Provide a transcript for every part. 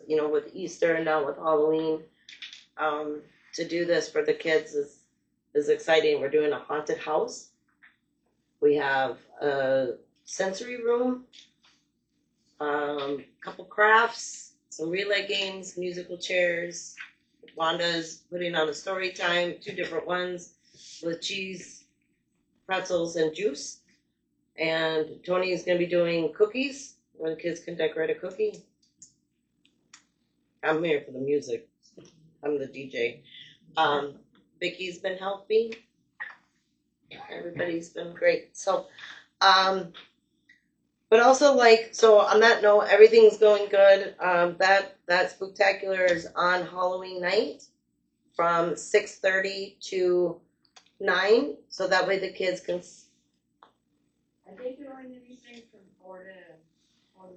you know, with Easter and now with Halloween, to do this for the kids is exciting. We're doing a haunted house. We have a sensory room, couple crafts, some relay games, musical chairs. Wanda's putting on a story time, 2 different ones with cheese, pretzels, and juice. And Tony is going to be doing cookies where the kids can decorate a cookie. I'm here for the music. I'm the DJ. Vicky's been helping. Everybody's been great. So, but also so on that note, everything's going good. That spooktacular is on Halloween night from 6:30 to 9. So that way the kids can. I think they're only anything from 4 to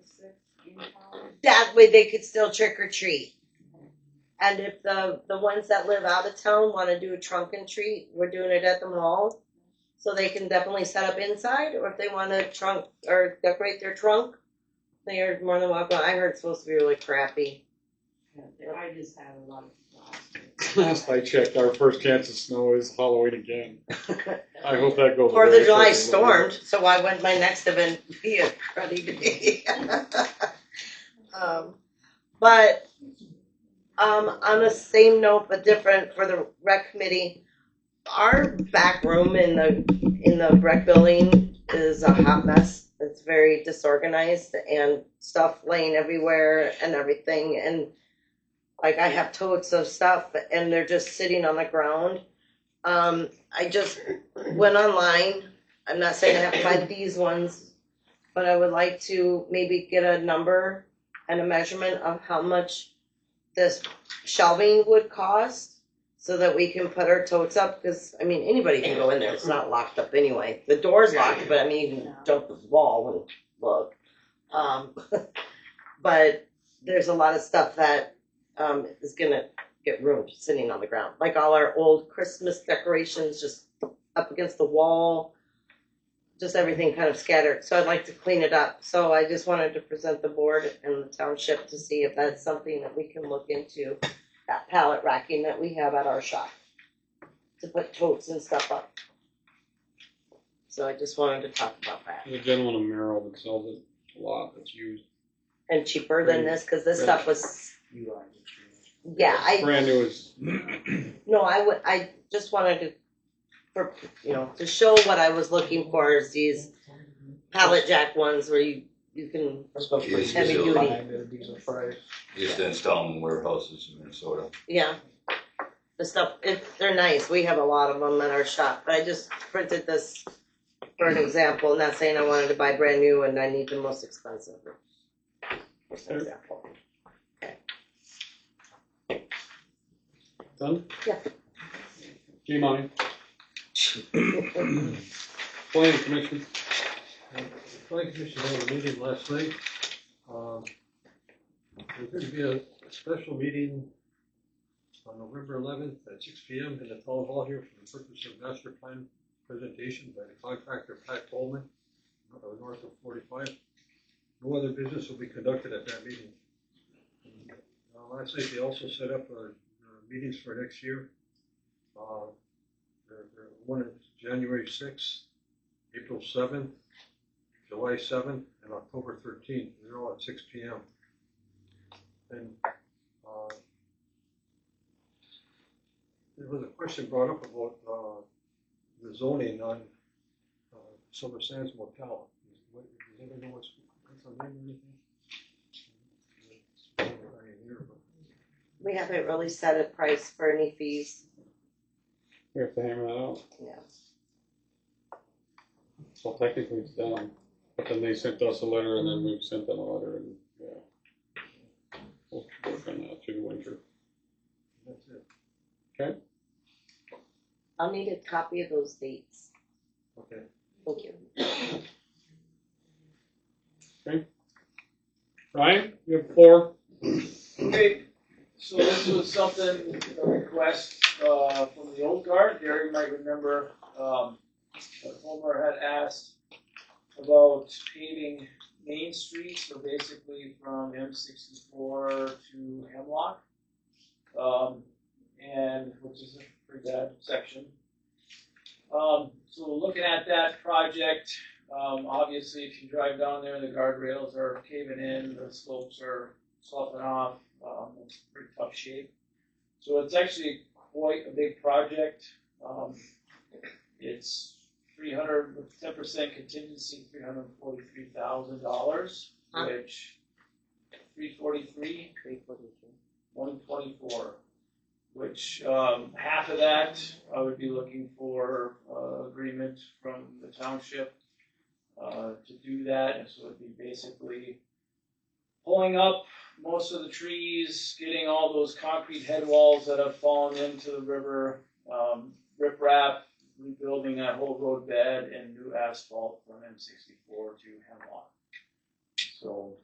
6 in town. That way they could still trick or treat. And if the ones that live out of town want to do a trunk and treat, we're doing it at the mall. So they can definitely set up inside, or if they want to trunk or decorate their trunk, they are more than welcome. I heard it's supposed to be really crappy. I just had a lot of Last I checked, our first chance of snow is Halloween again. I hope that goes. 4th of July stormed, so why wouldn't my next event be a cruddy day? But on the same note, but different for the rec committee, our back room in the rec building is a hot mess. It's very disorganized and stuff laying everywhere and everything. And like I have totes of stuff and they're just sitting on the ground. I just went online. I'm not saying I have to buy these ones, but I would like to maybe get a number and a measurement of how much this shelving would cost so that we can put our totes up. Because, I mean, anybody can go in there. It's not locked up anyway. The door's locked, but I mean, you can jump the wall and look. But there's a lot of stuff that is going to get ruined sitting on the ground. Like all our old Christmas decorations just up against the wall. Just everything kind of scattered. So I'd like to clean it up. So I just wanted to present the board and the township to see if that's something that we can look into. That pallet racking that we have at our shop to put totes and stuff up. So I just wanted to talk about that. There's a gentleman in Merrill that sells it a lot that's used. And cheaper than this because this stuff was. Yeah, brand new is. No, I just wanted to show what I was looking for is these pallet jack ones where you can heavy duty. Used to install them in warehouses in Minnesota. Yeah. The stuff, they're nice. We have a lot of them at our shop, but I just printed this for an example. Not saying I wanted to buy brand new and I need the most expensive. Just an example. Okay. Done? Yeah. G-Money. Planning Commission. Planning Commission had a meeting last night. There's going to be a special meeting on November 11th at 6 p.m. in the town hall here for the purpose of master plan presentation by the contractor Pat Coleman, north of 45. No other business will be conducted at that meeting. Last night they also set up meetings for next year. One is January 6th, April 7th, July 7th, and October 13th. They're all at 6 p.m. And there was a question brought up about the zoning on Summer Sands Motel. Does anybody know what's the name or anything? We haven't really set a price for any fees. We have to hammer that out. Yeah. So technically it's done. But then they sent us a letter and then we've sent them a letter and yeah. We'll work on that through the winter. That's it. Okay. I'll need a copy of those dates. Okay. Thank you. Okay. Ryan, you have 4. Okay, so this was something, a request from the old guard. Gary might remember that Homer had asked about paving Main Street, so basically from M64 to construction. So looking at that project, obviously if you drive down there, the guardrails are caving in, the slopes are sloughing off, it's pretty tough shape. So it's actually quite a big project. It's 300 with 10% contingency, $343,000, which 343, 124, which half of that I would be looking for agreement from the township to do that. And so it'd be basically pulling up most of the trees, getting all those concrete head walls that have fallen into the river, riprap, rebuilding that whole road bed, and new asphalt from M64 to Hemlock. So,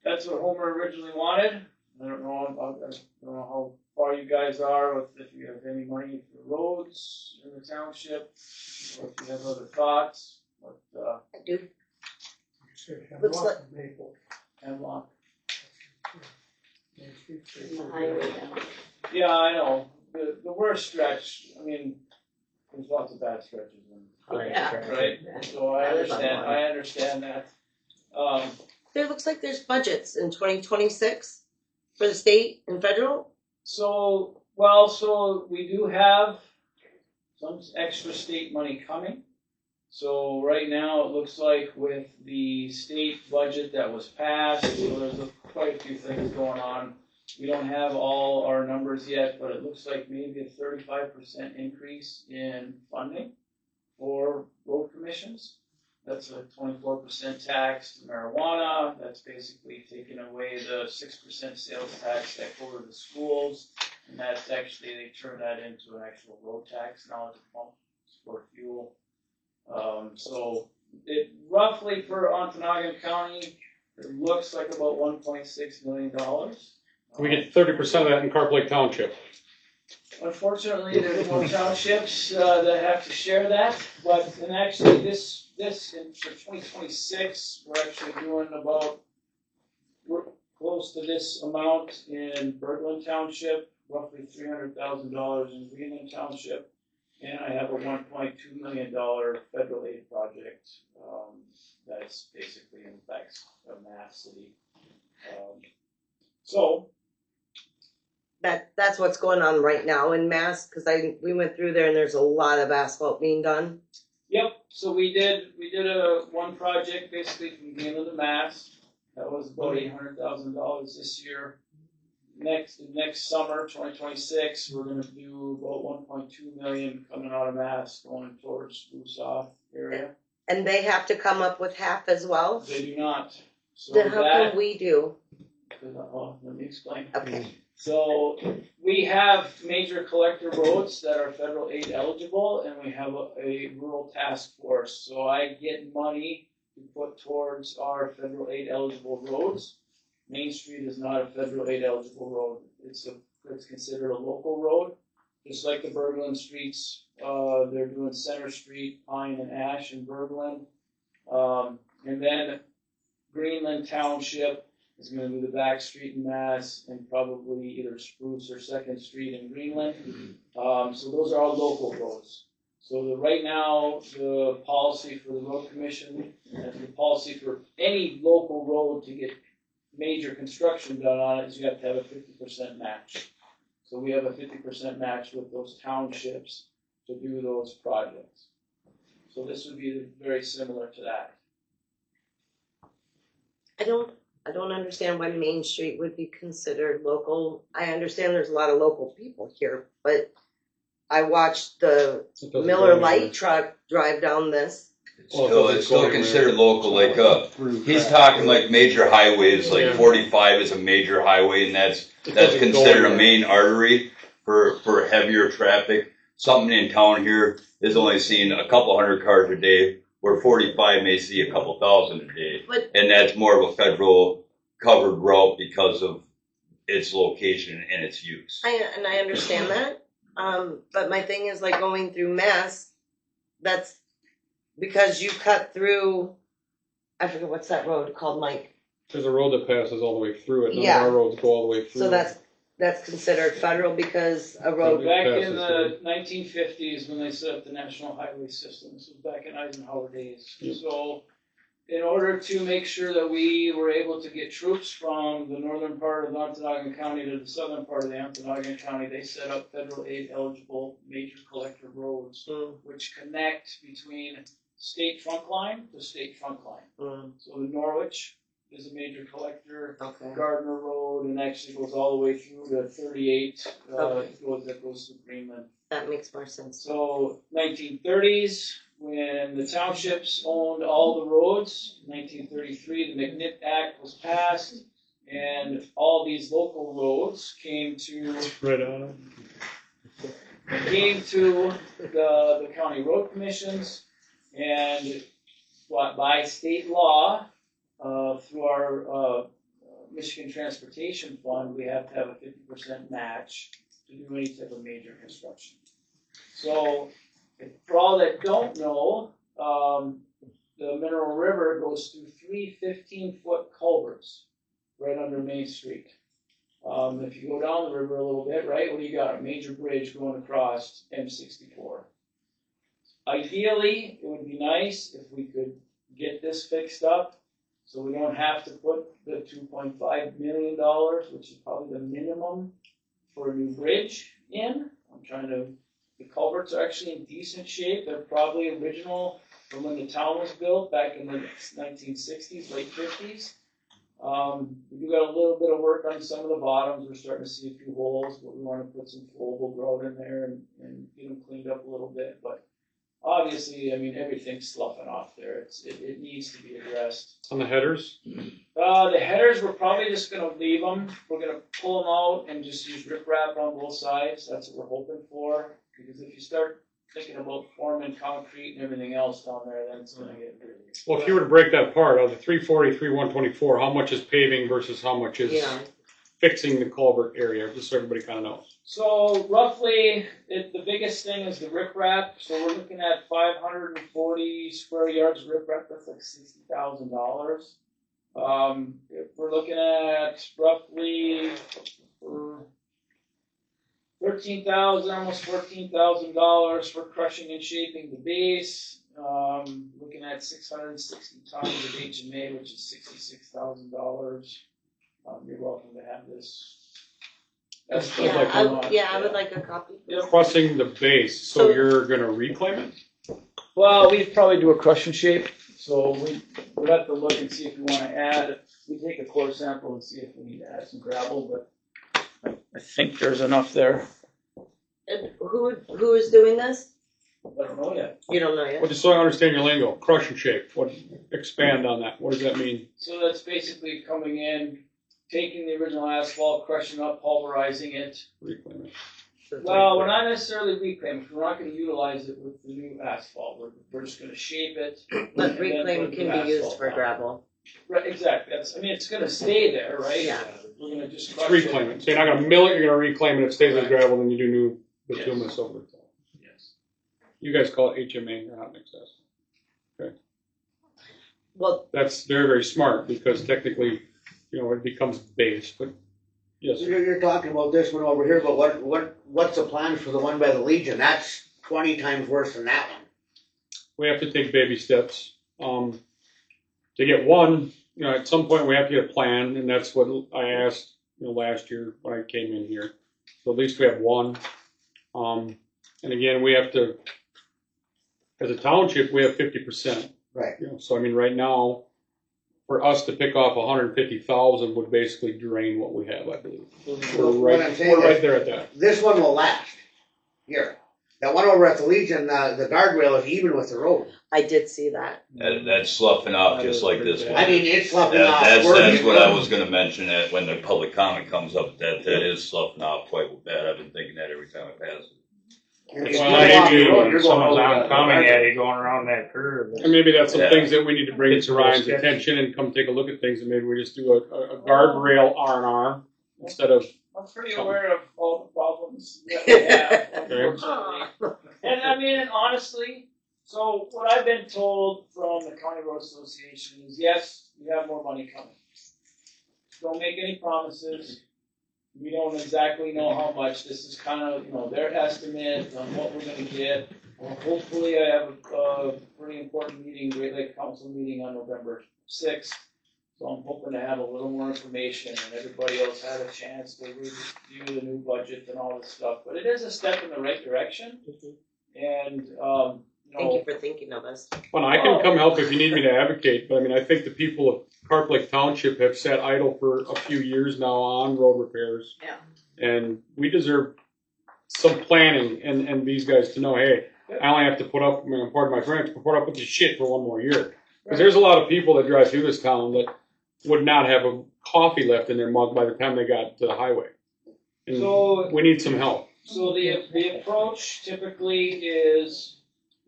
that's what Homer originally wanted. I don't know how far you guys are with if you have any money for roads in the township, or if you have other thoughts. But I do. Looks like Hemlock. The highway down. Yeah, I know. The worst stretch. I mean, there's lots of bad stretches in right? So I understand that. There looks like there's budgets in 2026 for the state and federal. So we do have some extra state money coming. So right now, it looks like with the state budget that was passed, so there's quite a few things going on. We don't have all our numbers yet, but it looks like maybe a 35% increase in funding for road commissions. That's a 24% tax to marijuana. That's basically taking away the 6% sales tax that go to the schools. And that's actually, they turn that into an actual road tax now at the pump for fuel. So it roughly for Ontonagon County, it looks like about $1.6 million. We get 30% of that in Carp Lake Township. Unfortunately, there's more townships that have to share that, but and actually this for 2026, we're actually doing we're close to this amount in Berglund Township, roughly $300,000 in Greenland Township, and I have a $1.2 million federal aid project that's basically impacts a Mass City. So. That's what's going on right now in Mass, because we went through there and there's a lot of asphalt being done. Yep. So we did one project basically from Greenland to Mass. That was about $800,000 this year. Next summer, 2026, we're going to do about $1.2 million coming out of Mass, going towards Spruce Off area. And they have to come up with half as well. They do not. So Then how come we do? Let me explain. Okay. So we have major collector roads that are federal aid eligible, and we have a rural task force. So I get money to put towards our federal aid eligible roads. Main Street is not a federal aid eligible road. It's considered a local road, just like the Berglund streets. They're doing Center Street, Pine and Ash in Berglund, and then Greenland Township is going to do the back street in Mass, and probably either Spruce or 2nd Street in Greenland. So those are all local roads. So right now, the policy for the road commission, and the policy for any local road to get major construction done on it, is you have to have a 50% match. So we have a 50% match with those townships to do those projects. So this would be very similar to that. I don't understand why Main Street would be considered local. I understand there's a lot of local people here, but I watched the Miller light truck drive down this. It's still considered local, like, he's talking like major highways, like 45 is a major highway, and that's considered a main artery for heavier traffic. Something in town here is only seeing a couple hundred cars a day, where 45 may see a couple thousand a day. And that's more of a federal covered route because of its location and its use. I understand that. But my thing is like going through Mass, that's because you cut through, I forget what's that road called, Mike. There's a road that passes all the way through it. None Yeah. of our roads go all the way through. So that's that's considered federal because a road. Back passes in the 1950s, when they set up the national highway system, this was back in Eisenhower days. Yep. So, in order to make sure that we were able to get troops from the northern part of Ontonagon County to the southern part of the Ontonagon County, they set up federal aid eligible major collector roads, which connect between state trunk line to state trunk line. So the Norwich is a major collector, Okay. Gardner Road, and actually goes all the way through to 38, that goes to Greenland. That makes more sense. So 1930s, when the townships owned all the roads, 1933, the McNitt Act was passed, and all these local roads came to Right on. the county road commissions, and by state law, through our Michigan Transportation Fund, we have to have a 50% match to do any type of major construction. So, for all that don't know, the Mineral River goes through 3 15-foot culverts right under Main Street. If you go down the river a little bit, right, what do you got? A major bridge going across M64. Ideally, it would be nice if we could get this fixed up so we don't have to put the $2.5 million, which is probably the minimum for a new bridge in. The culverts are actually in decent shape. They're probably original from when the town was built back in the 1960s, late 50s. We got a little bit of work on some of the bottoms. We're starting to see a few holes, but we want to put some flowable grout in there and get them cleaned up a little bit. But obviously, I mean, everything's sloughing off there. It needs to be addressed. On the headers? The headers, we're probably just going to leave them. We're going to pull them out and just use riprap on both sides. That's what we're hoping for. Because if you start thinking about forming concrete and everything else down there, then it's going to get really. Well, if you were to break that apart, out of the 343, 124, how much is paving versus how much is fixing the culvert area? Just so everybody kind of knows. So roughly, the biggest thing is the riprap. So we're looking at 540 square yards of riprap. That's like $60,000. If we're looking at roughly $13,000, almost $14,000 for crushing and shaping the base. Looking at 660 tons of HMA, which is $66,000. You're welcome to have this. I would like a copy. Yep. Crushing the base, so you're going to reclaim it? Well, we'd probably do a crush and shape. So we'd have to look and see if we want to add. We take a core sample and see if we need to add some gravel, but I think there's enough there. And who is doing this? I don't know yet. You don't know yet. Well, just so I understand your lingo, crush and shape. Expand on that. What does that mean? So that's basically coming in, taking the original asphalt, crushing up, pulverizing it. Reclaim it. Well, we're not necessarily reclaiming. We're not going to utilize it with the new asphalt. We're just going to shape it. But reclaim can be used for gravel. Right, exactly. It's going to stay there, right? Yeah. We're going to just It's reclaim it. So you're not going to mill it, you're going to reclaim it. It stays as gravel, then you do new bituminous over the top. Yes. You guys call it HMA, or hot mix asphalt. Okay. Well, That's very, very smart because technically, it becomes base. But yes, You're talking about this one over here, but what's the plan for the one by the Legion? That's 20 times worse than that one. we have to take baby steps. To get one, at some point we have to get a plan, and that's what I asked, last year when I came in here. So at least we have one. And again, we have to, as a township, we have 50%. Right. So I mean, right now, for us to pick off 150,000 would basically drain what we have, I believe. We're right there at that. This one will last. Here. That one over at the Legion, the guardrail is even with the road. I did see that. That's sloughing off just like this one. I mean, it's sloughing off. That's what I was gonna mention, that when the public comment comes up, that is sloughing off quite bad. I've been thinking that every time I pass it. If Well, you go off the maybe road, when you're going someone's over the oncoming at guardrail. you going around that curve. And maybe that's some Yeah. things that we need to bring It's to Ryan's sketchy. attention and come take a look at things, and maybe we just do a guardrail R&R instead of. I'm pretty aware of all the problems that we have, unfortunately. And honestly, so what I've been told from the County Road Association is, yes, we have more money coming. Don't make any promises. We don't exactly know how much. This is kind of, their estimate on what we're gonna get. Hopefully I have a pretty important meeting, Great Lake Council meeting on November 6th. So I'm hoping to have a little more information and everybody else had a chance to review the new budget and all this stuff. But it is a step in the right direction. And, Thank you for thinking of us. Well, I can come help if you need me to advocate, but I mean, I think the people of Carp Lake Township have sat idle for a few years now on road repairs. Yeah. And we deserve some planning and these guys to know, hey, I only have to put up, pardon my French, but put up with this shit for one more year. Because there's a lot of people that drive through this town that would not have a coffee left in their mug by the time they got to the highway. And So- we need some help. So the approach typically is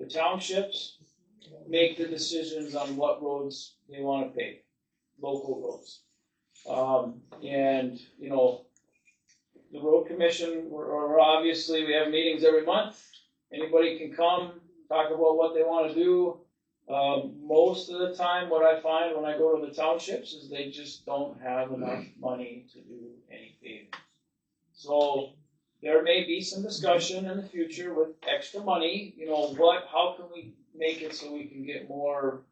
the townships make the decisions on what roads they want to pave, local roads. And, the road commission, we're obviously, we have meetings every month. Anybody can come, talk about what they want to do. Most of the time, what I find when I go to the townships is they just don't have enough money to do any paving. So there may be some discussion in the future with extra money, how can we make it so we can get more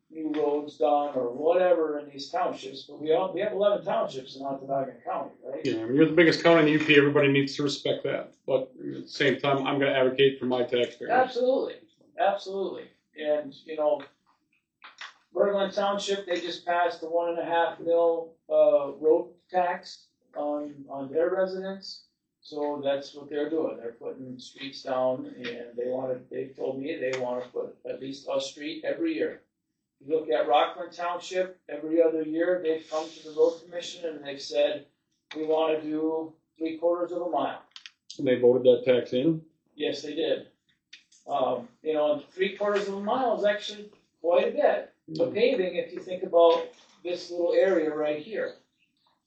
new roads done or whatever in these townships, but we have 11 townships in Ontonagon County, right? Yeah, I mean, you're the biggest county in the UP, everybody needs to respect that. But at the same time, I'm gonna advocate for my taxpayers. Absolutely. And, Berglund Township, they just passed the 1.5 mil, road tax on their residents. So that's what they're doing. They're putting streets down and they told me they want to put at least a street every year. You look at Rockland Township, every other year, they've come to the road commission and they've said, we want to do 3/4 of a mile. And they voted that tax in? Yes, they did. And 3/4 of a mile is actually quite a bit. But paving, if you think about this little area right here.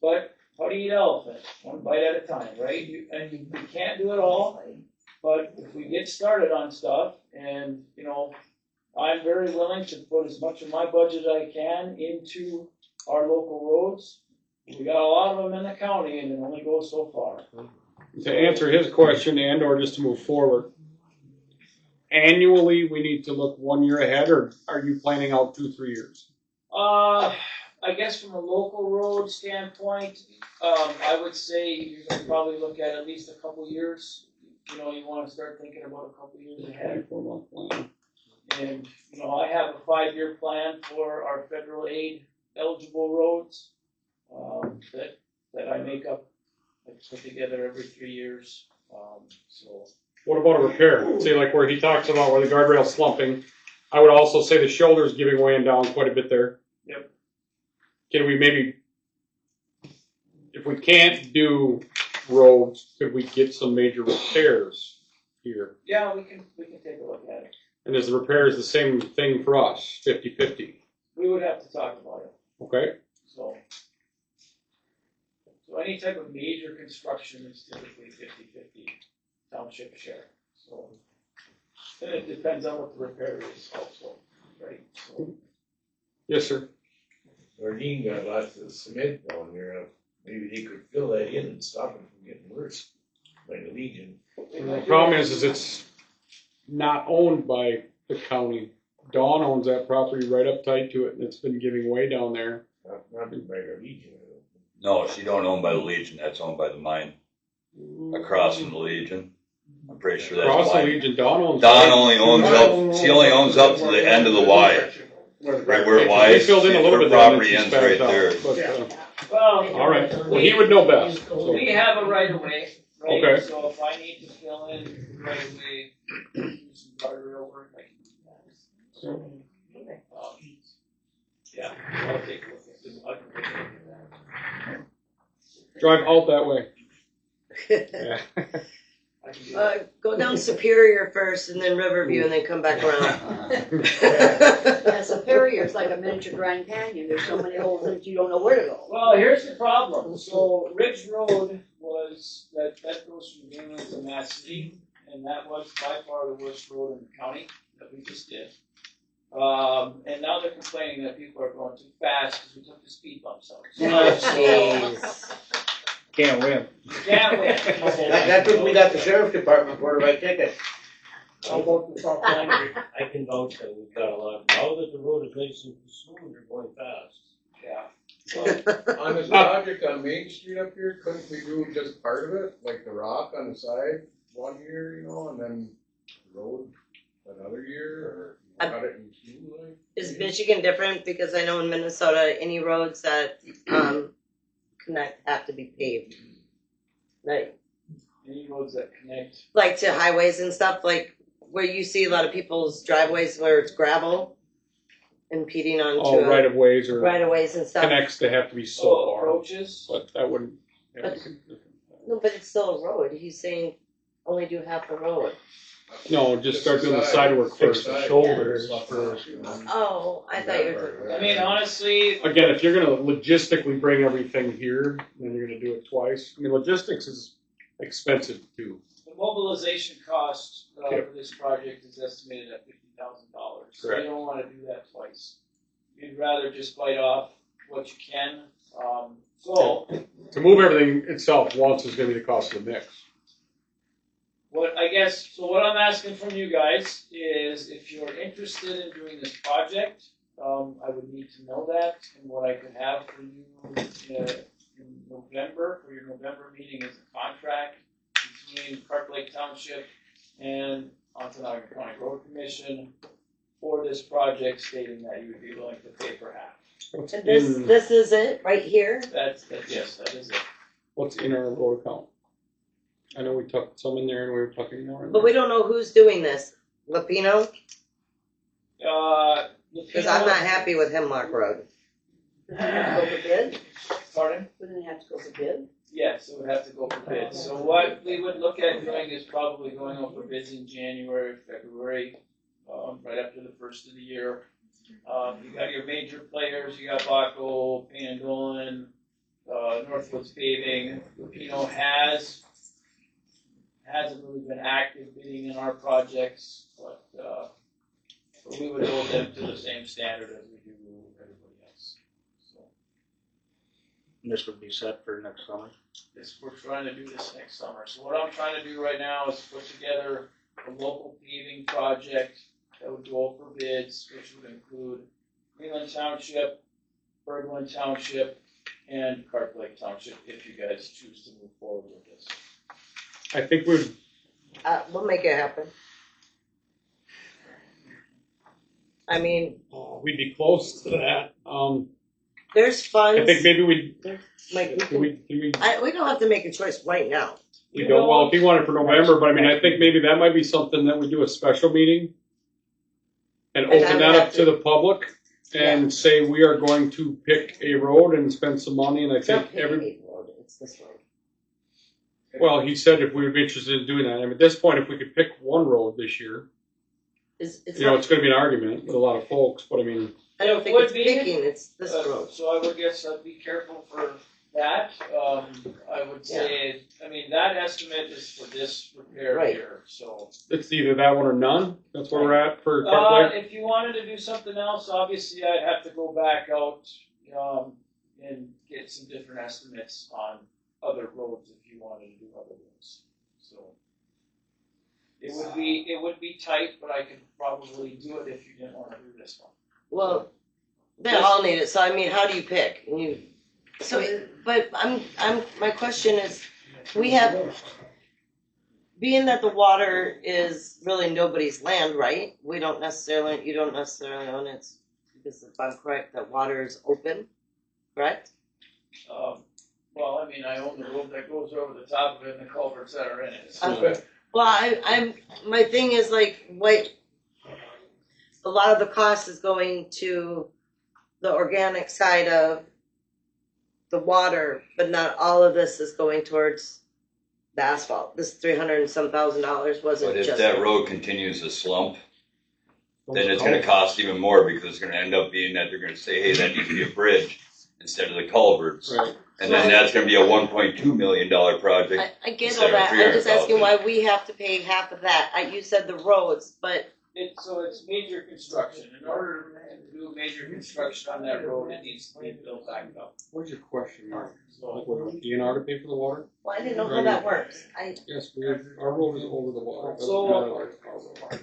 But how do you eat elephant? One bite at a time, right? You can't do it all, but if we get started on stuff, and I'm very willing to put as much of my budget as I can into our local roads. We got a lot of them in the county, and it only goes so far. To answer his question and or just to move forward, annually we need to look 1 year ahead, or are you planning out 2-3 years? I guess from a local road standpoint, I would say you're gonna probably look at least a couple years. You want to start thinking about a couple years ahead. 4-month plan. And, I have a 5-year plan for our federal aid eligible roads, that I make up, I put together every 3 years. So. What about a repair? Say like where he talks about where the guardrail's slumping. I would also say the shoulder's giving way and down quite a bit there. Yep. Can we maybe, if we can't do roads, could we get some major repairs here? Yeah, we can take a look at it. And is the repairs the same thing for us, 50-50? We would have to talk about it. Okay. So any type of major construction is typically 50-50 township share. So then it depends on what the repair is also, right? So. Yes, sir. Dean got lots of cement down there. Maybe they could fill that in and stop it from getting worse by the Legion. The problem is it's not owned by the county. Dawn owns that property right up tight to it, and it's been giving way down there. Not by the Legion. No, she don't own by the Legion, that's owned by the mine, across from the Legion. I'm pretty sure that's Across the mine. Legion, Dawn owns. Don only owns up, she only owns up to the end of the Y. Right where it They lies, filled in a little her bit there, and property then ends she right spat it there. out. But, Well, all right. Well, he would know best. So. we have a right of way, right? Okay. So if I need to fill in right of way, do some guardrail work, I can do that. So, yeah, I'll take a look at it. I can take a look at that. Drive out that way. Yeah. I can do that. Go down Superior first and then Riverview and then come back around. Yeah, Superior's like a miniature Grand Canyon. There's so many holes that you don't know where to go. Well, here's the problem. So Ridge Road was, that goes from Greenland to Mass City, and that was by far the worst road in the county that we just did. And now they're complaining that people are going too fast because we took the speed bumps out. Oh, jeez. Can't win. Can't win. That's what we got the sheriff's department for, to write tickets. I'll vote for South Lander. I can vouch that we've got a lot, now that the road is nice and smooth, they're going fast. Yeah. On this project on Main Street up here, couldn't we do just part of it, like the rock on the side one year, you know, and then the road another year, or cut it in two, like? Is Michigan different? Because I know in Minnesota, any roads that connect have to be paved. Any roads that connect. Like to highways and stuff, like where you see a lot of people's driveways where it's gravel impeding onto right of ways or right of ways and stuff. connects to have to be so far. Approaches. But that wouldn't. No, but it's still a road. He's saying only do half the road. No, just start doing the side work first. Side. Shoulders Yeah. first. Oh, I thought you were. I mean, honestly, Again, if you're gonna logistically bring everything here, then you're gonna do it twice. I mean, logistics is expensive too. the mobilization cost Yep. for this project is estimated at $50,000. So you Correct. don't want to do that twice. You'd rather just bite off what you can. So To move everything itself once is gonna be the cost of the mix. what I'm asking from you guys is if you're interested in doing this project, I would need to know that, and what I could have for you in November, for your November meeting is a contract between Carp Lake Township and Ontonagon County Road Commission for this project, stating that you would be willing to pay for half. What's And this is it right here. Yes, that is it. what's in our road account? I know we tucked some in there and we were tucking more in But there. we don't know who's doing this. Lapino? Because I'm not happy with Hemlock Road. Go for bid? Pardon? Wouldn't it have to go for bid? Yes, it would have to go for bids. So what we would look at doing is probably going out for bids in January, February, right after the first of the year. You got your major players, you got Baco, Payne and Dolan, Northwoods Paving. Lupino hasn't really been active bidding in our projects, but we would hold them to the same standard as we do everybody else. So This would be set for next summer. we're trying to do this next summer. So what I'm trying to do right now is put together a local paving project that would go for bids, which would include Greenland Township, Berglund Township, and Carp Lake Township, if you guys choose to move forward with this. I think we'd, We'll make it happen. I mean, we'd be close to that. there's funds. I think maybe Like, we we don't have to make a choice right now. you don't, well, if you want it for November, but I mean, I think maybe that might be something that we do a special meeting and And I open would that have up to the public and say we are going to pick a road and spend some money, and I It's not think every, Paving Road, it's this road. well, he said if we would be interested in doing that. I mean, at this point, if we could pick one road this year, It's you know, not, it's gonna be an argument with a lot of folks, but I mean, I don't think It it's would be. picking, it's this road. So I would guess I'd be careful for that. I would say, I mean, that estimate is for this repair Right. here, so. it's either that one or none. That's where we're at for Carp Lake. If you wanted to do something else, obviously I'd have to go back out, and get some different estimates on other roads if you wanted to do other roads, so. It would be tight, but I could probably do it if you didn't wanna do this one. Well, they all need it, so I mean, how do you pick? But my question is, we have, being that the water is really nobody's land, right? You don't necessarily own it, because if I'm correct, that water is open, correct? Well, I mean, I own the road that goes over the top of it and the culverts that are in it, so. Well, my thing is like, a lot of the cost is going to the organic side of the water, but not all of this is going towards the asphalt. This $300 and some thousand wasn't But if just. that road continues to slump, then it's gonna cost even more, because it's gonna end up being that they're gonna say, hey, that needs to be a bridge instead of the culverts. Right. And then that's gonna be a $1.2 million project. I get instead all of that. I'm just asking 300,000. why we have to pay half of that. You said the roads, but It's major construction. In order to do major construction on that road, it needs to be built back up. What's your question, Mark? So, DNR to pay for the water? Well, I didn't know how that works. Yes, our road is over the water. That's So- not our road.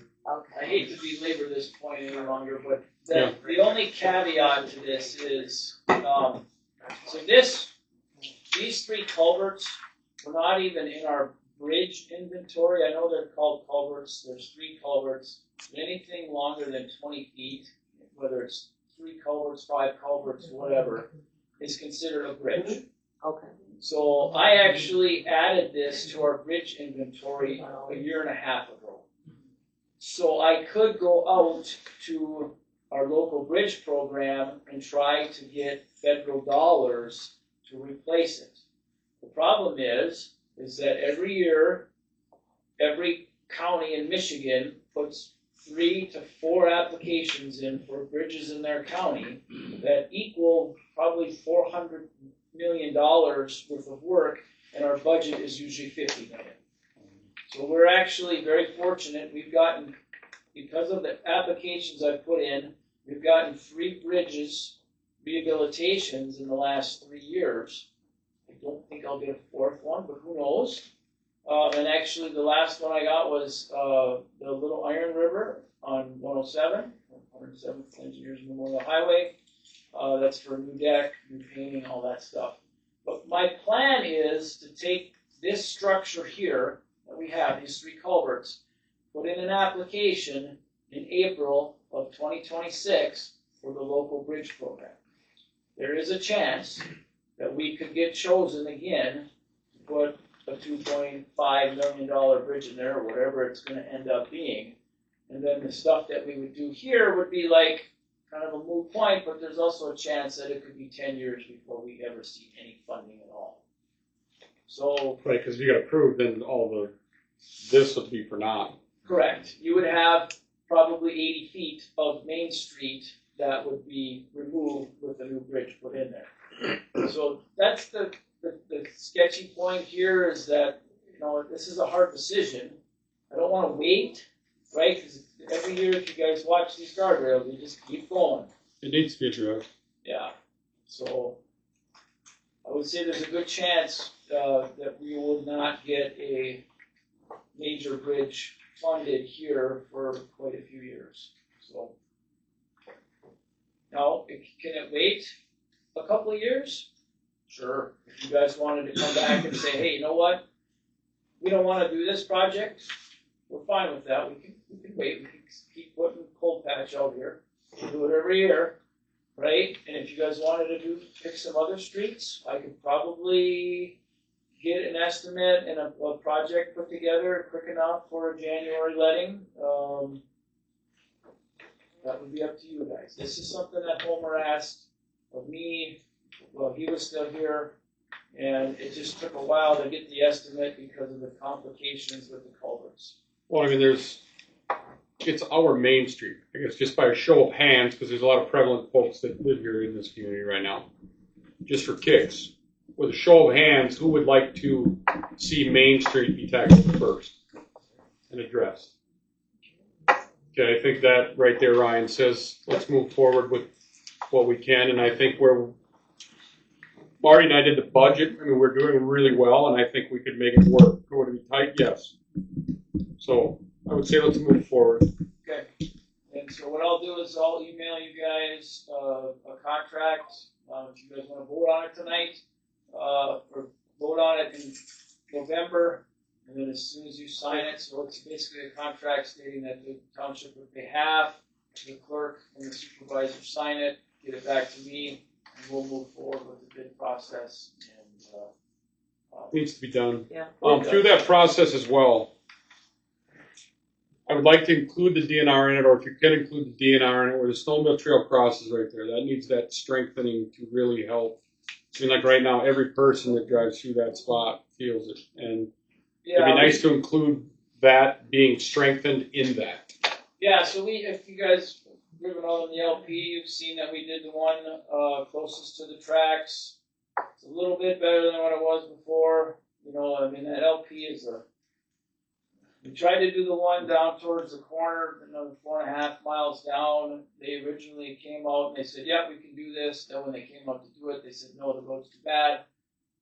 I hate to belabor this point any longer, but the only caveat to this is, so these three culverts were not even in our bridge inventory. I know they're called culverts. There's three culverts. Anything longer than 20 feet, whether it's 3 culverts, 5 culverts, whatever, is considered a bridge. Okay. So I actually added this to our bridge inventory a year and a half ago. So I could go out to our local bridge program and try to get federal dollars to replace it. The problem is that every year, every county in Michigan puts 3 to 4 applications in for bridges in their county that equal probably $400 million worth of work, and our budget is usually $50 million. So we're actually very fortunate. We've gotten, because of the applications I've put in, we've gotten 3 bridges rehabilitations in the last 3 years. I don't think I'll get a 4th one, but who knows? And actually, the last one I got was the Little Iron River on 107, 107th Engineers Memorial Highway. That's for a new deck, new painting, all that stuff. But my plan is to take this structure here that we have, these 3 culverts, put in an application in April of 2026 for the local bridge program. There is a chance that we could get chosen again to put a $2.5 million bridge in there, or whatever it's going to end up being. And then the stuff that we would do here would be like kind of a moot point, but there's also a chance that it could be 10 years before we ever see any funding at all. So, Right, because if you got approved, then this would be for naught. correct. You would have probably 80 feet of Main Street that would be removed with a new bridge put in there. So that's the sketchy point here is that, this is a hard decision. I don't want to wait, right? Because every year, if you guys watch these guardrails, they just keep going. It needs to be addressed. Yeah. So I would say there's a good chance that we will not get a major bridge funded here for quite a few years. So now, can it wait a couple of years? Sure. If you guys wanted to come back and say, hey, you know what? We don't want to do this project. We're fine with that. We can wait. We can keep putting cold patch out here. We'll do it every year, right? And if you guys wanted to pick some other streets, I could probably get an estimate and a project put together quick enough for a January letting. That would be up to you guys. This is something that Homer asked of me. Well, he was still here, and it just took a while to get the estimate because of the complications with the culverts. Well, I mean, it's our Main Street. I guess just by a show of hands, because there's a lot of prevalent folks that live here in this community right now. Just for kicks, with a show of hands, who would like to see Main Street be tackled first and addressed? Okay, I think that right there, Ryan, says let's move forward with what we can, and I think where Marty and I did the budget, I mean, we're doing really well, and I think we could make it work. Would it be tight? Yes. So I would say let's move forward. Okay. And so what I'll do is I'll email you guys a contract. If you guys want to vote on it tonight, or vote on it in November, and then as soon as you sign it, so it's basically a contract stating that the township would pay half, the clerk and the supervisor sign it, get it back to me, and we'll move forward with the bid process. And Needs to be done. Yeah. Through that process as well, I would like to include the DNR in it, or if you can include the DNR in it, where the snowmobile trail crosses right there. That needs that strengthening to really help. I mean, like right now, every person that drives through that spot feels it, and it'd be nice to include that being strengthened in that. Yeah, so if you guys driven on the LP, you've seen that we did the one closest to the tracks. It's a little bit better than what it was before. I mean, that LP is We tried to do the one down towards the corner, another 4.5 miles down. They originally came out and they said, yeah, we can do this. Then when they came out to do it, they said, no, the road's too bad.